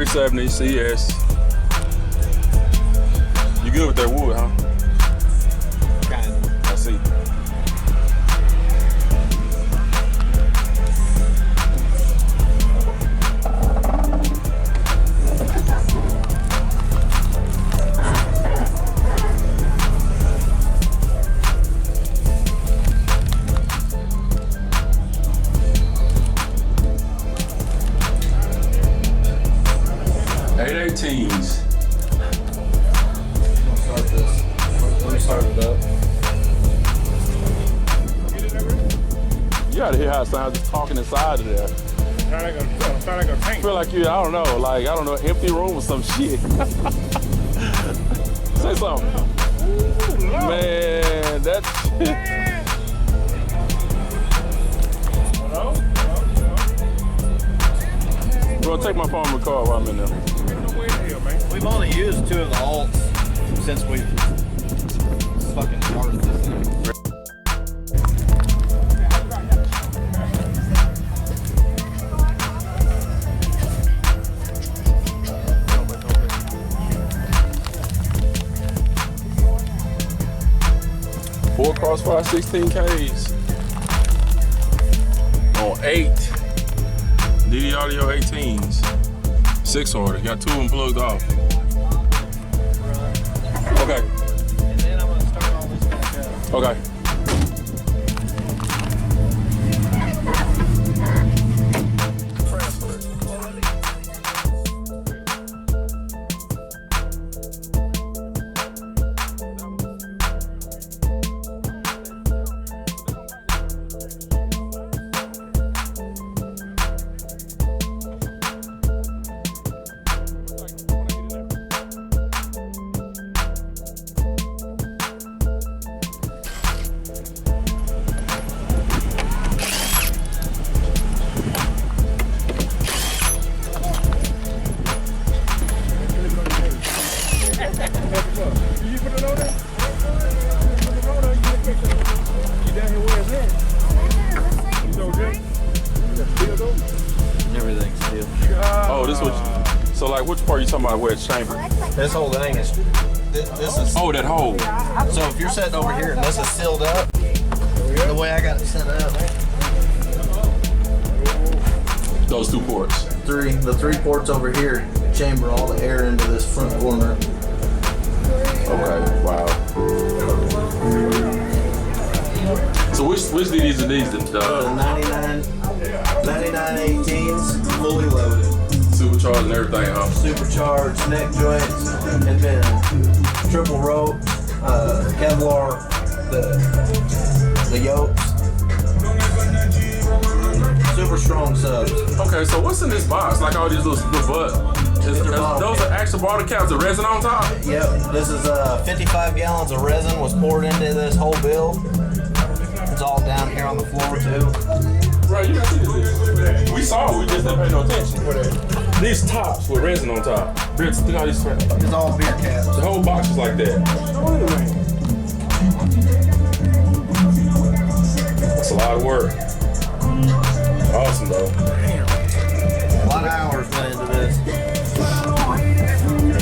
370 CS. You good with that wood, huh? Kinda. I see. You gotta hear how it sounds just talking inside of there. Sound like a tank. I feel like you, I don't know, empty room or some shit. Say something. Ooh, man, that shit. Hello? I'm gonna take my phone and record while I'm in there. We've only used 2 of the alts since we've fucking started this thing. 4 CROSSFIRE 16Ks on 8 DD Audio 18s. 6 order. Got 2 of them plugged off. Okay. And then I'm gonna start all this back up. Okay. Everything's steel. Oh, this was. So like, which part are you talking about? Where it's chambered? This whole thing is. This is. Oh, that hole. So if you're sitting over here and this is sealed up, the way I got it set up. Those 2 ports. The 3 ports over here chamber all the air into this front corner. Okay. Wow. So which DDs are these? The 99 18s, fully loaded. Supercharged and everything, huh? Supercharged, neck joints, and then triple rope, Kevlar, the yokes. Super strong subs. Okay, so what's in this box? Like all these little those are actual bottle caps of resin on top? Yep, this is 55 gallons of resin was poured into this whole build. It's all down here on the floor too. Right, you gotta see this. We saw it, we just didn't pay no attention. These tops with resin on top. Look at all these. It's all beer caps. The whole box is like that. That's a lot of work. Awesome though. A lot of hours went into this.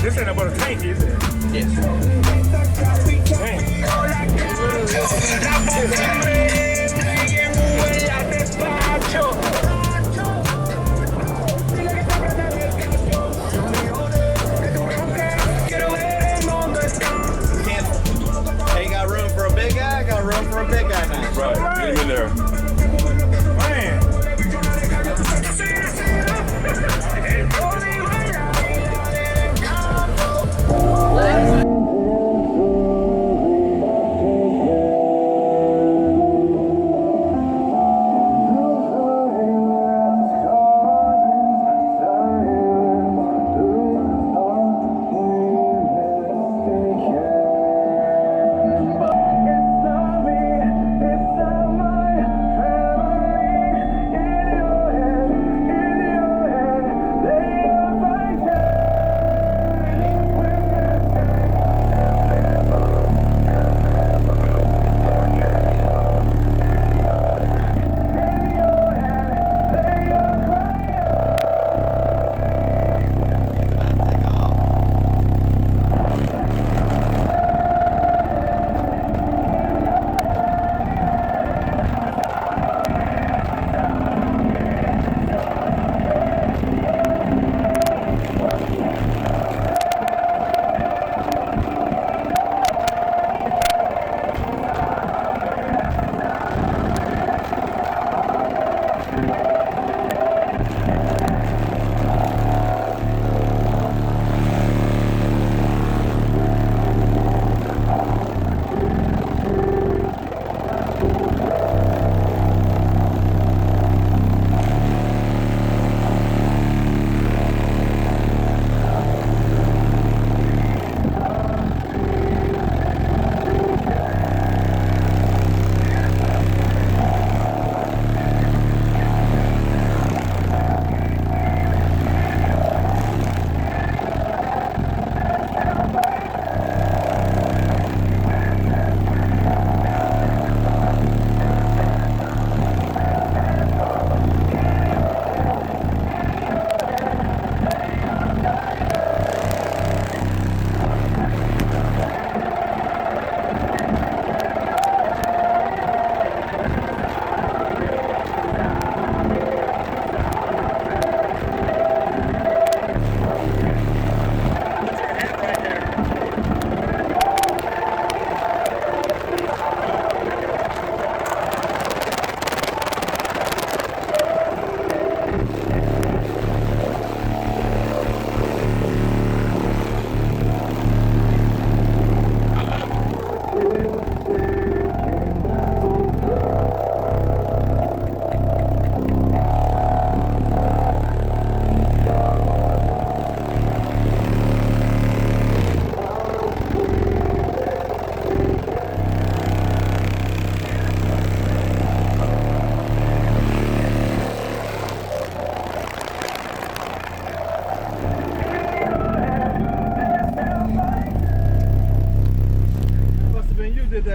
This ain't about a tank, is it? Yes. Ain't got room for a big guy, got room for a big guy now. Right, get him in there. Man.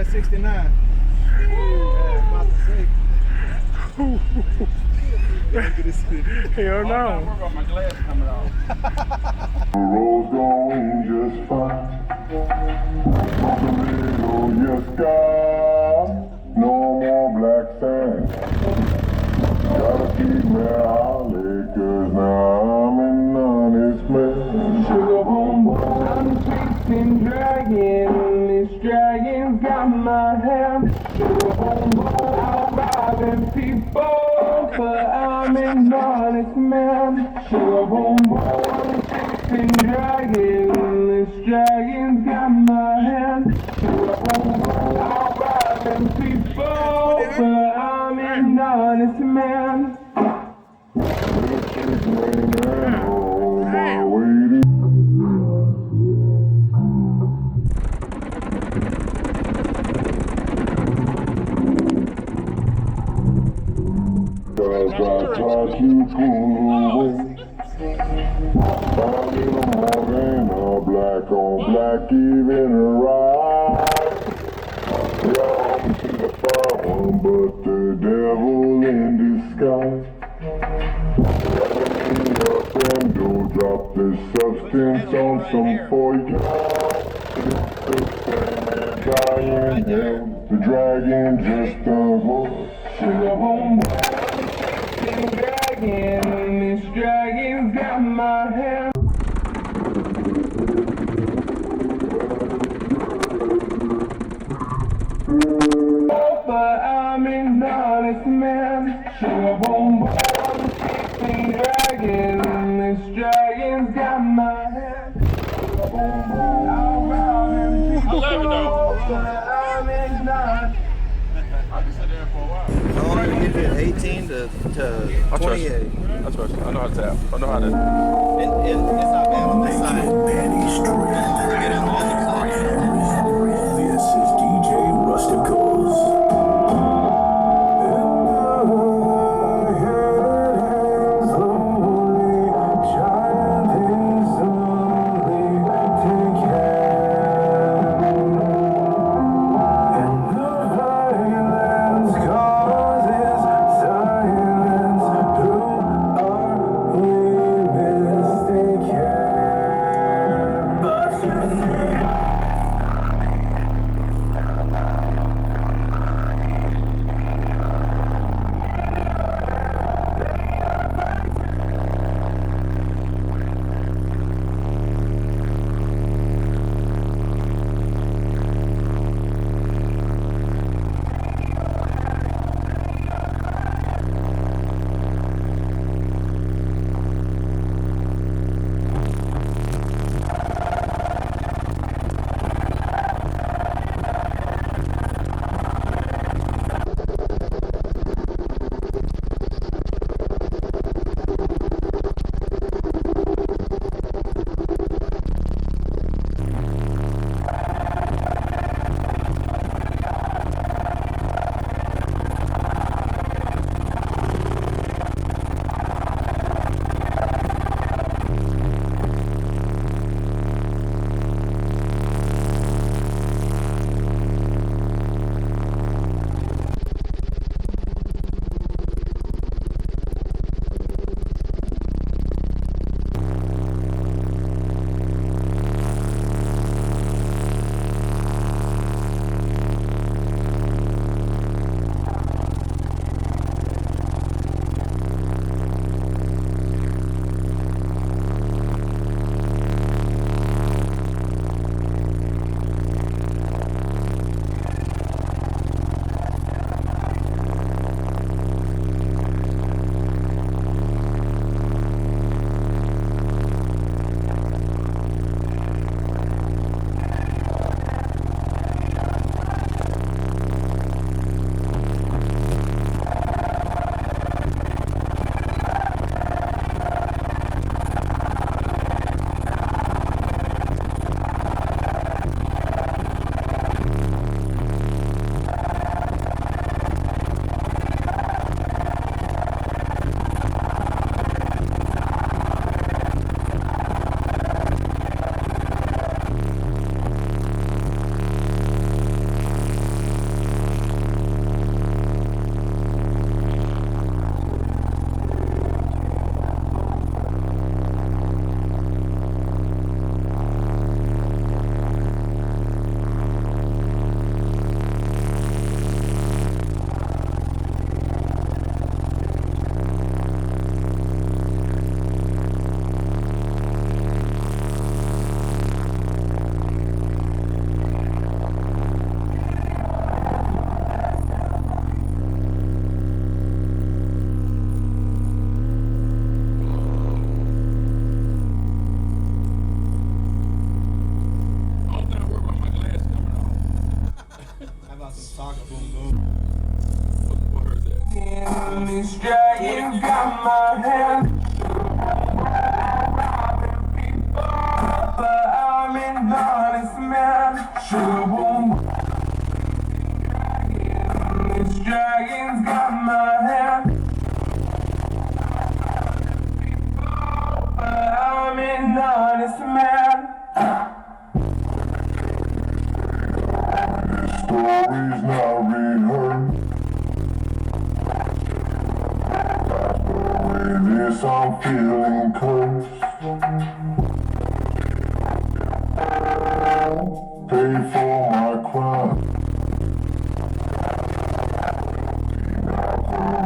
that 69. Yeah, about to say. Hell no. My glass coming off. Roll's going just fine. Oh, yes, God. No more black sand. Gotta keep me holly, 'cause now I'm an honest man. Sugar homeboy, I'm chasing dragon. This dragon's got my hand. Sugar homeboy, I'm robbing people, but I'm an honest man. Sugar homeboy, I'm chasing dragon. This dragon's got my hand. Sugar homeboy, I'm robbing people, but I'm an honest man. Cause I try to pull away. Find me no more than a black on black, even a ride. Yeah, I'm to the fire, but the devil in disguise. Up and go drop this substance on some for you. Dying hell, the dragon just unhooked. Sugar homeboy, dragon, this dragon's got my hand. But I'm an honest man. Sugar homeboy, I'm chasing dragon. This dragon's got my hand. Sugar homeboy, I'm robbing people. I love it though. But I'm an honest. I've been sitting there for a while. How long did you get it? 18 to I trust 28. you. I trust you. I know how to tap. I know how to. It's not bad on this side. Benny Street. Get on the other side. This is DJ Rusticles. But These dragons got my hand. But I'm an honest man. Shaboom. These dragons got my hand. But I'm an honest man. This story's not rehearsed. With this I'm feeling cursed. Pay for my crime.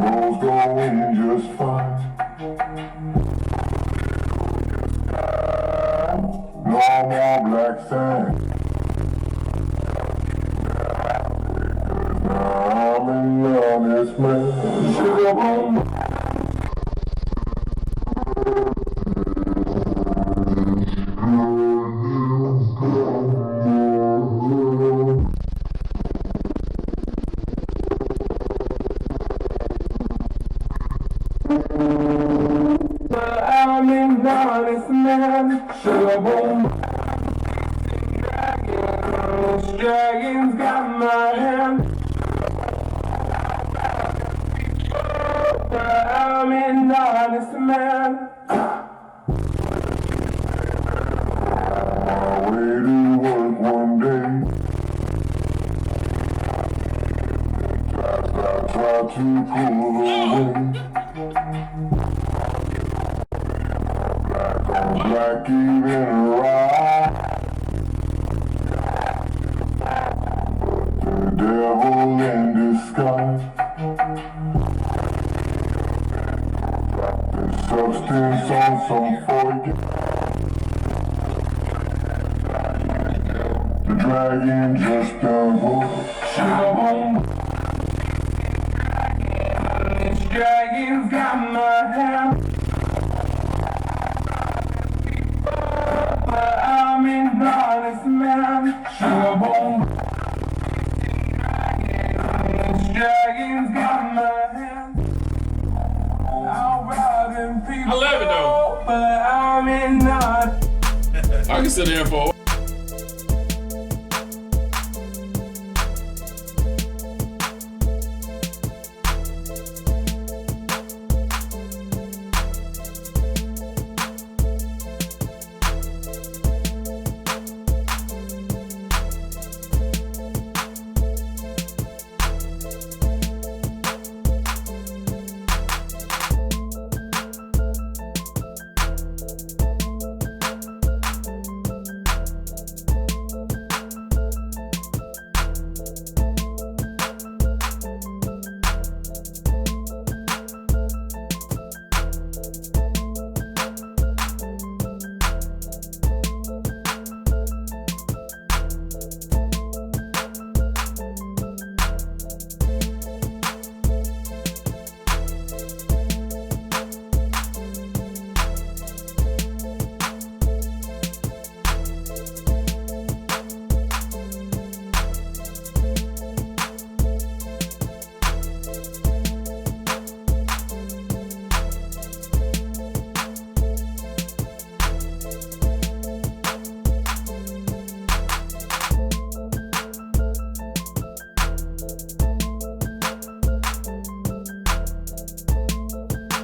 Roll's going just fine. No more black sand. Now I'm an honest man. Sugar boom. But I'm an honest man. Shaboom. These dragons got my hand. But I'm an honest man. My way to work one day. I try to pull away. Black on black, even right. The devil in disguise. The substance on some forget. The dragon just done woke. Shaboom. These dragons got my hand. But I'm an honest man. Shaboom. These dragons got my hand. I'm robbing people. I love it though. But I'm an honest. I can sit there for